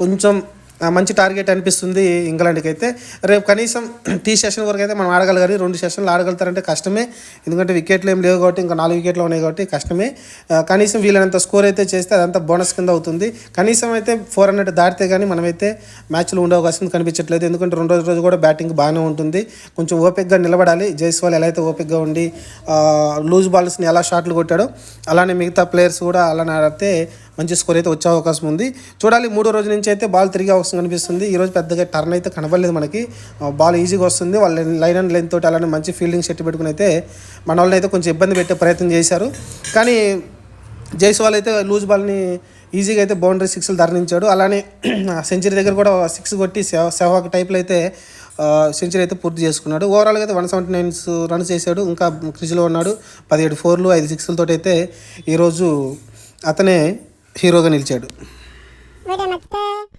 కొంచెం మంచి టార్గెట్ అనిపిస్తుంది ఇంగ్లాండ్కి అయితే. రేపు కనీసం టీ సెషన్ వరకు అయితే మనం ఆడగలగాలి. 2 సెషన్లు ఆడగలుగుతారంటే కష్టమే, ఎందుకంటే వికెట్లు ఏం లేవు కాబట్టి, ఇంకా 4 వికెట్లు ఉన్నాయి కాబట్టి కష్టమే. కనీసం వీళ్ళనంత స్కోర్ అయితే చేస్తే అదంతా బోనస్ కింద అవుతుంది. కనీసం అయితే 400 దాటితే కానీ మనమైతే మ్యాచ్లో ఉండే అవకాశం కనిపించట్లేదు. ఎందుకంటే రోజు కూడా బ్యాటింగ్ బాగానే ఉంటుంది. కొంచెం ఓపిక్గా నిలబడాలి. జైస్వాల్ ఎలా అయితే ఓపిక్గా ఉండి లూజ్ బాల్స్ని ఎలా షాట్లు కొట్టాడో అలానే మిగతా ప్లేయర్స్ కూడా అలానే ఆడితే మంచి స్కోర్ అయితే వచ్చే అవకాశం ఉంది. చూడాలి. 3వ రోజు నుంచి అయితే బాల్ తిరిగే అవకాశం కనిపిస్తుంది. ఈరోజు పెద్దగా టర్న్ అయితే కనబడలేదు మనకి. బాల్ ఈజీగా వస్తుంది. వాళ్ళ లైన్ అండ్ లెంత్ తోటి అలానే మంచి ఫీల్డింగ్ సెట్ పెట్టుకుని అయితే మన వాళ్ళని అయితే కొంచెం ఇబ్బంది పెట్టే ప్రయత్నం చేశారు. కానీ జైస్వాల్ అయితే లూజ్ బాల్ని ఈజీగా అయితే బౌండరీ 6లు ధరించాడు. అలానే సెంచరీ దగ్గర కూడా 6 కొట్టి సెహ్వాగ్ టైప్లో అయితే సెంచరీ అయితే పూర్తి చేసుకున్నాడు. ఓవరాల్గా అయితే 179 రన్స్ చేశాడు. ఇంకా క్రిజ్లో ఉన్నాడు. 17 4లు 5 6లతో అయితే ఈరోజు అతనే హీరోగా నిలిచాడు.